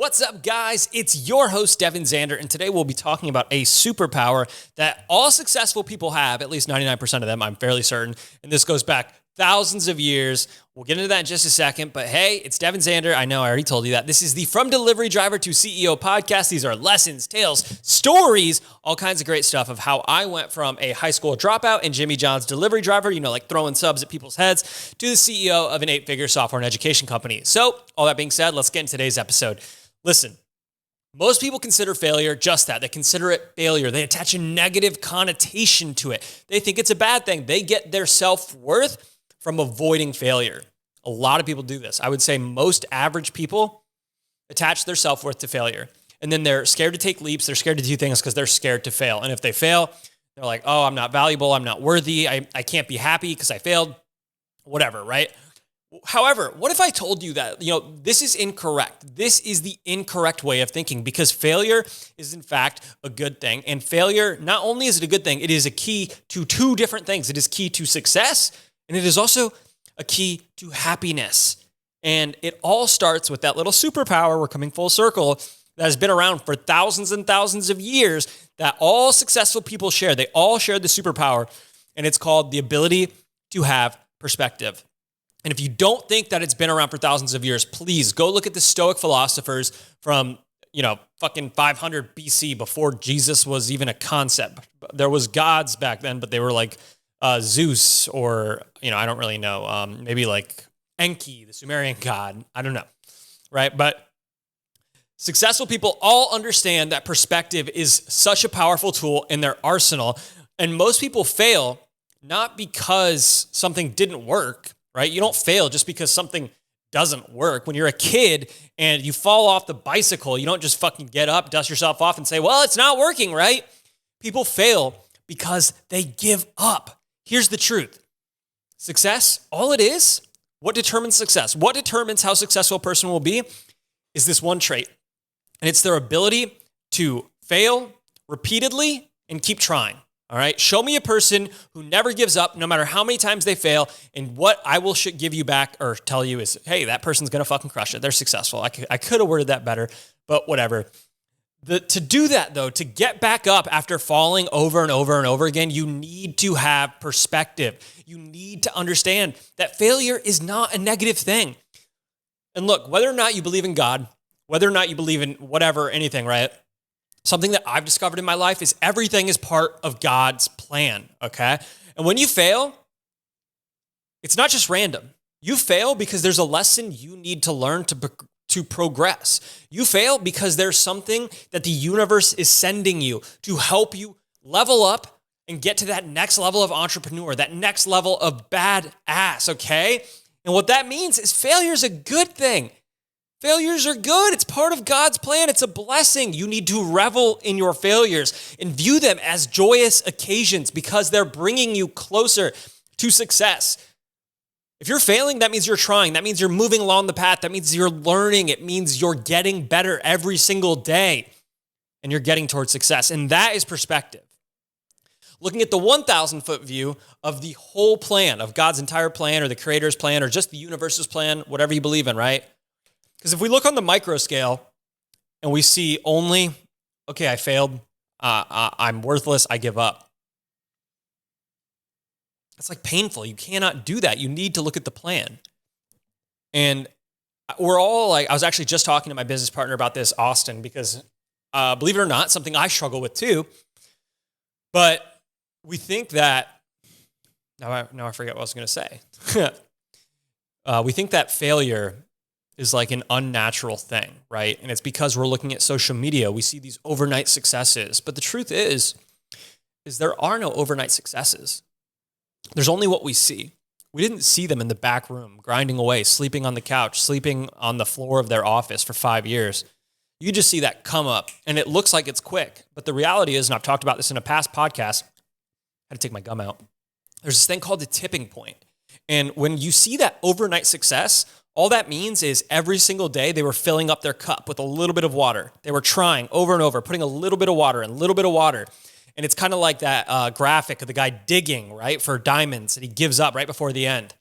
What's up, guys? It's your host, Devin Zander, and today we'll be talking about a superpower that all successful people have, at least 99% of them, I'm fairly certain, and this goes back thousands of years. We'll get into that in just a second, but hey, it's Devin Zander. I know I already told you that. This is the From Delivery Driver to CEO podcast. These are lessons, tales, stories, all kinds of great stuff of how I went from a high school dropout and Jimmy John's delivery driver, like throwing subs at people's heads, to the CEO of an 8-figure software and education company. So, all that being said, let's get into today's episode. Listen, most people consider failure just that. They consider it failure. They attach a negative connotation to it. They think it's a bad thing. They get their self-worth from avoiding failure. A lot of people do this. I would say most average people attach their self-worth to failure. And then they're scared to take leaps. They're scared to do things because they're scared to fail. And if they fail, they're like, oh, I'm not valuable. I'm not worthy. I can't be happy because I failed. Whatever, right? However, what if I told you that, this is incorrect? This is the incorrect way of thinking because failure is in fact a good thing. And failure, not only is it a good thing, it is a key to two different things. It is key to success and it is also a key to happiness. And it all starts with that little superpower, we're coming full circle, that has been around for thousands and thousands of years that all successful people share. They all share the superpower and it's called the ability to have perspective. And if you don't think that it's been around for thousands of years, please go look at the Stoic philosophers from, fucking 500 BC before Jesus was even a concept. There was gods back then, but they were like Zeus or, I don't really know, maybe like Enki, the Sumerian god. I don't know, right? But successful people all understand that perspective is such a powerful tool in their arsenal. And most people fail not because something didn't work, right? You don't fail just because something doesn't work. When you're a kid and you fall off the bicycle, you don't just fucking get up, dust yourself off and say, well, it's not working, right? People fail because they give up. Here's the truth. Success, all it is, what determines success? What determines how successful a person will be is this one trait. And it's their ability to fail repeatedly and keep trying. All right. Show me a person who never gives up no matter how many times they fail. And what I will give you back or tell you is, hey, that person's going to fucking crush it. They're successful. I could have worded that better, but whatever. To do that though, to get back up after falling over and over and over again, you need to have perspective. You need to understand that failure is not a negative thing. And look, whether or not you believe in God, whether or not you believe in whatever, anything, right? Something that I've discovered in my life is everything is part of God's plan, okay? And when you fail, it's not just random. You fail because there's a lesson you need to learn to progress. You fail because there's something that the universe is sending you to help you level up and get to that next level of entrepreneur, that next level of badass, okay? And what that means is failure is a good thing. Failures are good. It's part of God's plan. It's a blessing. You need to revel in your failures and view them as joyous occasions because they're bringing you closer to success. If you're failing, that means you're trying. That means you're moving along the path. That means you're learning. It means you're getting better every single day and you're getting towards success. And that is perspective. Looking at the 1,000-foot view of the whole plan, of God's entire plan or the creator's plan or just the universe's plan, whatever you believe in, right? Because if we look on the micro scale and we see only, okay, I failed, I'm worthless, I give up. It's like painful. You cannot do that. You need to look at the plan. And we're all like, I was actually just talking to my business partner about this, Austin, because believe it or not, something I struggle with too. But we think that, now I forget what I was going to say. We think that failure is like an unnatural thing, right? And it's because we're looking at social media. We see these overnight successes. But the truth is there are no overnight successes. There's only what we see. We didn't see them in the back room, grinding away, sleeping on the couch, sleeping on the floor of their office for 5 years. You just see that come up and it looks like it's quick. But the reality is, and I've talked about this in a past podcast, I had to take my gum out. There's this thing called the tipping point. And when you see that overnight success, all that means is every single day they were filling up their cup with a little bit of water. They were trying over and over, putting a little bit of water and a little bit of water. And it's kind of like that graphic of the guy digging, right, for diamonds, and he gives up right before the end.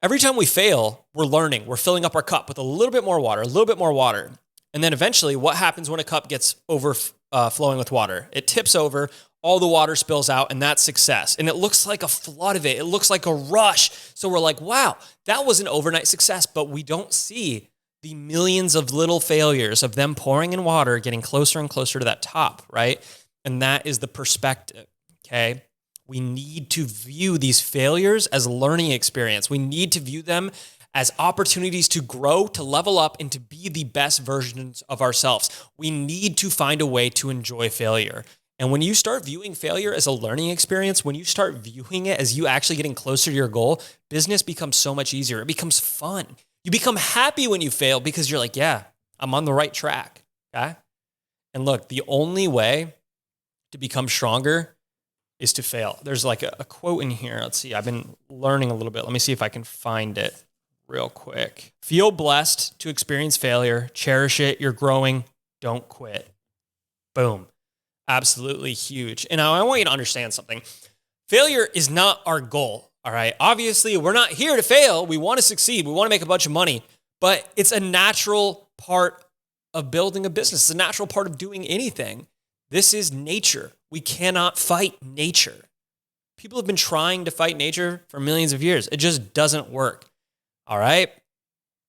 Every time we fail, we're learning. We're filling up our cup with a little bit more water, a little bit more water. And then eventually, what happens when a cup gets overflowing with water? It tips over, all the water spills out, and that's success. And it looks like a flood of it. It looks like a rush. So we're like, wow, that was an overnight success. But we don't see the millions of little failures of them pouring in water, getting closer and closer to that top, right? And that is the perspective, okay? We need to view these failures as learning experience. We need to view them as opportunities to grow, to level up, and to be the best versions of ourselves. We need to find a way to enjoy failure. And when you start viewing failure as a learning experience, when you start viewing it as you actually getting closer to your goal, business becomes so much easier. It becomes fun. You become happy when you fail because you're like, yeah, I'm on the right track, okay? And look, the only way to become stronger is to fail. There's like a quote in here. Let's see. I've been learning a little bit. Let me see if I can find it real quick. Feel blessed to experience failure. Cherish it. You're growing. Don't quit. Boom. Absolutely huge. And now I want you to understand something. Failure is not our goal. All right. Obviously, we're not here to fail. We want to succeed. We want to make a bunch of money, but it's a natural part of building a business. It's a natural part of doing anything. This is nature. We cannot fight nature. People have been trying to fight nature for millions of years. It just doesn't work. All right.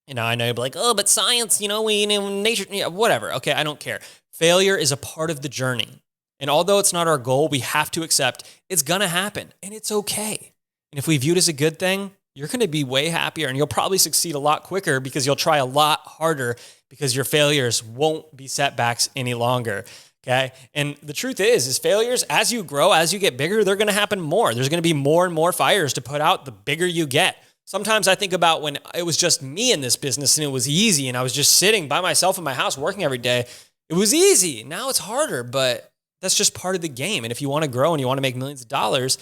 You know, I know you'll be like, oh, but science, nature, whatever. Okay. I don't care. Failure is a part of the journey. And although it's not our goal, we have to accept it's going to happen and it's okay. And if we view it as a good thing, you're going to be way happier and you'll probably succeed a lot quicker because you'll try a lot harder because your failures won't be setbacks any longer. Okay. And the truth is failures, as you grow, as you get bigger, they're going to happen more. There's going to be more and more fires to put out the bigger you get. Sometimes I think about when it was just me in this business and it was easy and I was just sitting by myself in my house working every day. It was easy. Now it's harder, but that's just part of the game. And if you want to grow and you want to make millions of dollars,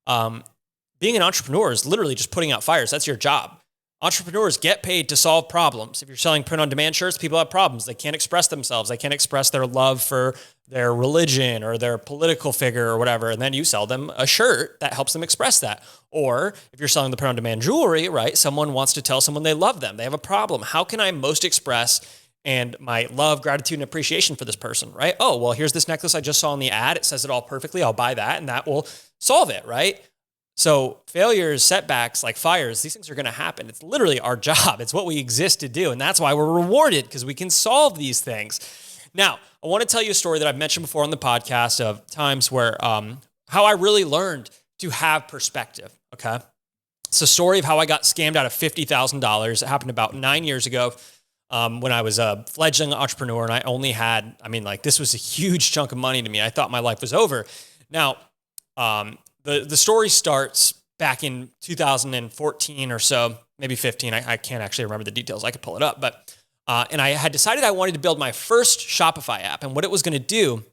being an entrepreneur is literally just putting out fires. That's your job. Entrepreneurs get paid to solve problems. If you're selling print-on-demand shirts, people have problems. They can't express themselves. They can't express their love for their religion or their political figure or whatever. And then you sell them a shirt that helps them express that. Or if you're selling the print-on-demand jewelry, right? Someone wants to tell someone they love them. They have a problem. How can I most express and my love, gratitude, and appreciation for this person, right? Oh, well, here's this necklace I just saw in the ad. It says it all perfectly. I'll buy that and that will solve it, right? So failures, setbacks, like fires, these things are going to happen. It's literally our job. It's what we exist to do. And that's why we're rewarded because we can solve these things. Now, I want to tell you a story that I've mentioned before on the podcast of times where how I really learned to have perspective, okay? It's a story of how I got scammed out of $50,000. It happened about 9 years ago when I was a fledgling entrepreneur and I only had, this was a huge chunk of money to me. I thought my life was over. Now, the story starts back in 2014 or so, maybe 15. I can't actually remember the details. I could pull it up, and I had decided I wanted to build my first Shopify app. And what it was going to do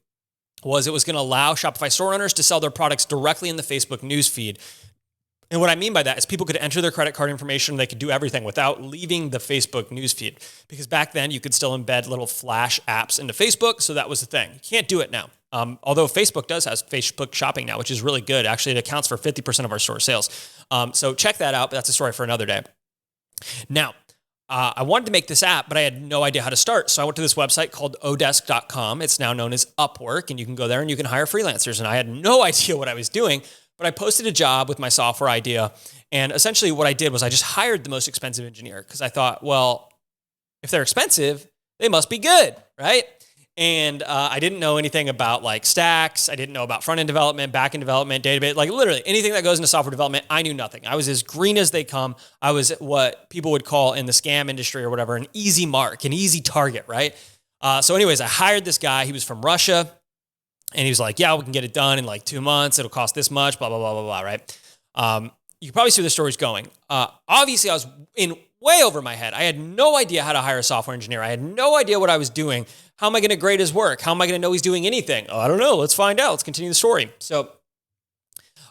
was it was going to allow Shopify store owners to sell their products directly in the Facebook newsfeed. And what I mean by that is people could enter their credit card information. They could do everything without leaving the Facebook newsfeed. Because back then you could still embed little flash apps into Facebook. So that was the thing. You can't do it now. Although Facebook does have Facebook shopping now, which is really good. Actually, it accounts for 50% of our store sales. So check that out, but that's a story for another day. Now, I wanted to make this app, but I had no idea how to start. So I went to this website called odesk.com. It's now known as Upwork, and you can go there and you can hire freelancers. And I had no idea what I was doing, but I posted a job with my software idea. And essentially what I did was I just hired the most expensive engineer because I thought, well, if they're expensive, they must be good, right? And I didn't know anything about like stacks. I didn't know about front-end development, back-end development, database, like literally anything that goes into software development. I knew nothing. I was as green as they come. I was what people would call in the scam industry or whatever, an easy mark, an easy target, right? So anyways, I hired this guy. He was from Russia. And he was like, yeah, we can get it done in like 2 months. It'll cost this much, blah, blah, blah, blah, blah, right? You can probably see where the story's going. Obviously, I was in way over my head. I had no idea how to hire a software engineer. I had no idea what I was doing. How am I going to grade his work? How am I going to know he's doing anything? Oh, I don't know. Let's find out. Let's continue the story. So,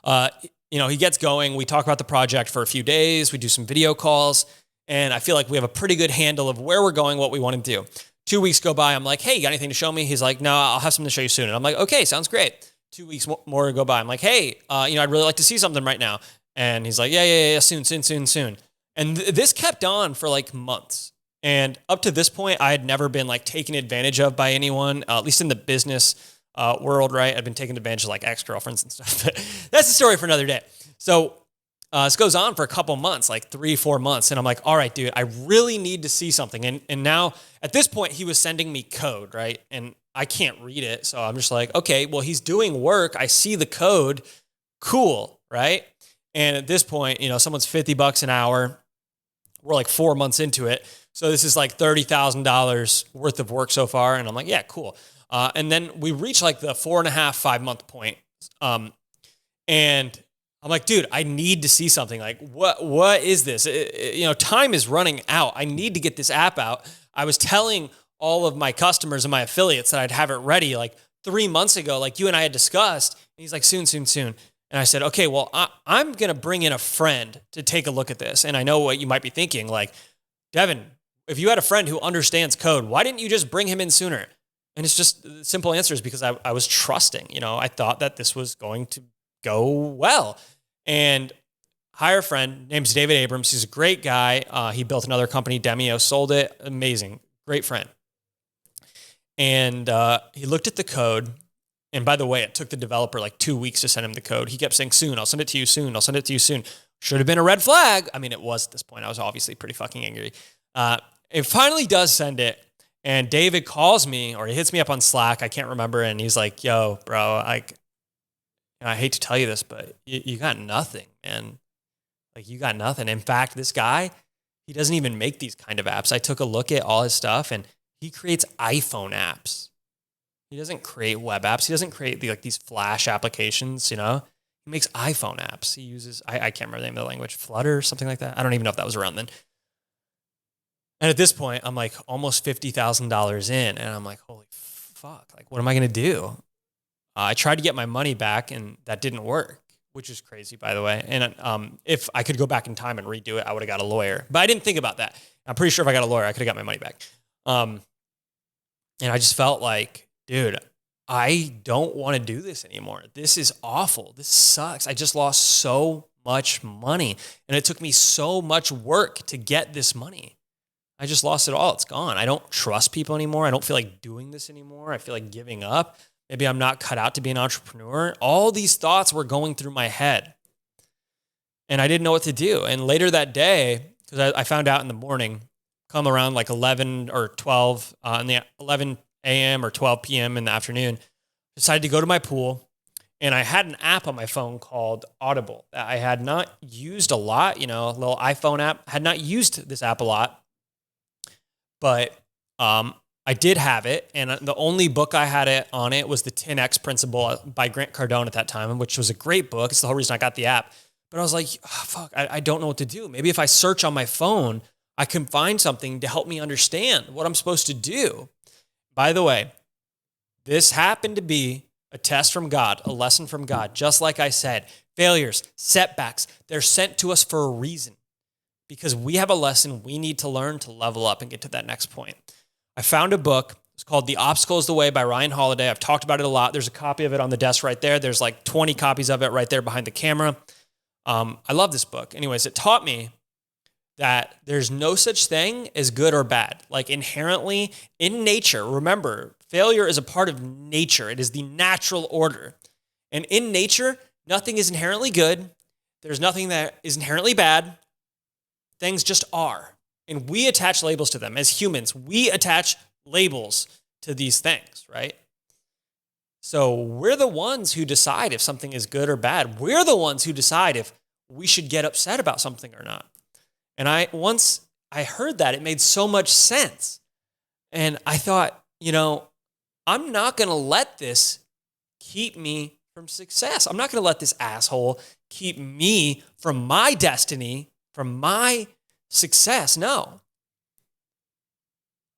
he gets going. We talk about the project for a few days. We do some video calls. And I feel like we have a pretty good handle of where we're going, what we want to do. 2 weeks go by. I'm like, hey, you got anything to show me? He's like, no, I'll have something to show you soon. And I'm like, okay, sounds great. 2 weeks more go by. I'm like, hey, I'd really like to see something right now. And he's like, yeah, soon. And this kept on for like months. And up to this point, I had never been like taken advantage of by anyone, at least in the business world, right? I've been taking advantage of like ex-girlfriends and stuff. But that's a story for another day. So this goes on for a couple months, like 3-4 months. And I'm like, all right, dude, I really need to see something. And now at this point, he was sending me code, right? And I can't read it. So I'm just like, okay, well, he's doing work. I see the code. Cool, right? And at this point, someone's $50 an hour. We're like 4 months into it. So this is like $30,000 worth of work so far. And I'm like, yeah, cool. And then we reach like the 4.5-5 month point. And I'm like, dude, I need to see something. Like, what is this? Time is running out. I need to get this app out. I was telling all of my customers and my affiliates that I'd have it ready like 3 months ago, like you and I had discussed. And he's like, soon. And I said, okay, well, I'm going to bring in a friend to take a look at this. And I know what you might be thinking, like, Devin, if you had a friend who understands code, why didn't you just bring him in sooner? And it's just the simple answer is because I was trusting. I thought that this was going to go well. And hire a friend, name's David Abrams. He's a great guy. He built another company, Demio, sold it. Amazing. Great friend. And he looked at the code. And by the way, it took the developer like 2 weeks to send him the code. He kept saying, soon, I'll send it to you soon. I'll send it to you soon. Should have been a red flag. I mean, it was at this point. I was obviously pretty fucking angry. It finally does send it. And David calls me, or he hits me up on Slack. I can't remember. And he's like, yo, bro, I hate to tell you this, but you got nothing, man. Like, you got nothing. In fact, this guy, he doesn't even make these kind of apps. I took a look at all his stuff, and he creates iPhone apps. He doesn't create web apps. He doesn't create these Flash applications, He makes iPhone apps. He uses, I can't remember the name of the language, Flutter or something like that. I don't even know if that was around then. And at this point, I'm like almost $50,000 in, and I'm like, holy fuck, like, what am I going to do? I tried to get my money back, and that didn't work, which is crazy, by the way. And if I could go back in time and redo it, I would have got a lawyer. But I didn't think about that. I'm pretty sure if I got a lawyer, I could have got my money back. And I just felt like, dude, I don't want to do this anymore. This is awful. This sucks. I just lost so much money, and it took me so much work to get this money. I just lost it all. It's gone. I don't trust people anymore. I don't feel like doing this anymore. I feel like giving up. Maybe I'm not cut out to be an entrepreneur. All these thoughts were going through my head, and I didn't know what to do. And later that day, because I found out in the morning, come around like 11 or 12 in the 11 a.m. or 12 p.m. in the afternoon, decided to go to my pool. And I had an app on my phone called Audible that I had not used a lot, a little iPhone app. I had not used this app a lot, but I did have it. And the only book I had it on it was the 10X Principle by Grant Cardone at that time, which was a great book. It's the whole reason I got the app. But I was like, oh, fuck, I don't know what to do. Maybe if I search on my phone, I can find something to help me understand what I'm supposed to do. By the way, this happened to be a test from God, a lesson from God. Just like I said, failures, setbacks, they're sent to us for a reason, because we have a lesson we need to learn to level up and get to that next point. I found a book. It's called The Obstacle is the Way by Ryan Holiday. I've talked about it a lot. There's a copy of it on the desk right there. There's like 20 copies of it right there behind the camera. I love this book. Anyways, it taught me that there's no such thing as good or bad. Like, inherently in nature, remember, failure is a part of nature. It is the natural order. And in nature, nothing is inherently good. There's nothing that is inherently bad. Things just are. And we attach labels to them. As humans, we attach labels to these things, right? So we're the ones who decide if something is good or bad. We're the ones who decide if we should get upset about something or not. And once I heard that, it made so much sense. And I thought, I'm not going to let this keep me from success. I'm not going to let this asshole keep me from my destiny, from my success. No.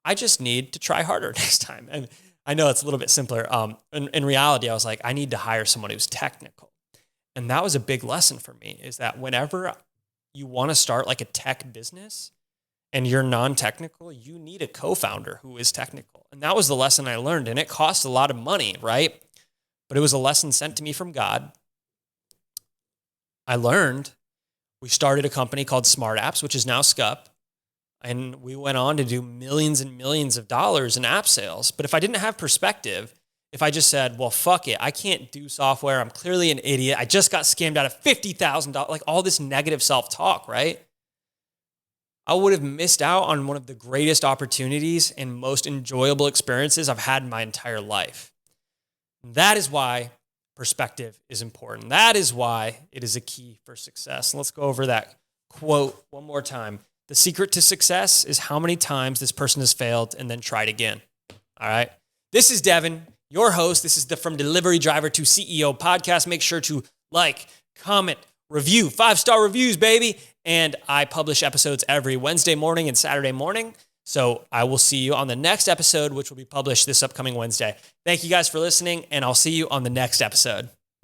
I just need to try harder next time. And I know it's a little bit simpler. In reality, I was like, I need to hire someone who's technical. And that was a big lesson for me, is that whenever you want to start like a tech business and you're non-technical, you need a co-founder who is technical. And that was the lesson I learned. And it cost a lot of money, right? But it was a lesson sent to me from God. I learned. We started a company called Smart Apps, which is now Scup. And we went on to do millions and millions of dollars in app sales. But if I didn't have perspective, if I just said, well, fuck it, I can't do software, I'm clearly an idiot, I just got scammed out of $50,000, like all this negative self-talk, right? I would have missed out on one of the greatest opportunities and most enjoyable experiences I've had in my entire life. That is why perspective is important. That is why it is a key for success. Let's go over that quote one more time. The secret to success is how many times this person has failed and then tried again. All right. This is Devin, your host. This is the From Delivery Driver to CEO podcast. Make sure to like, comment, review, 5-star reviews, baby. And I publish episodes every Wednesday morning and Saturday morning. So I will see you on the next episode, which will be published this upcoming Wednesday. Thank you guys for listening, and I'll see you on the next episode.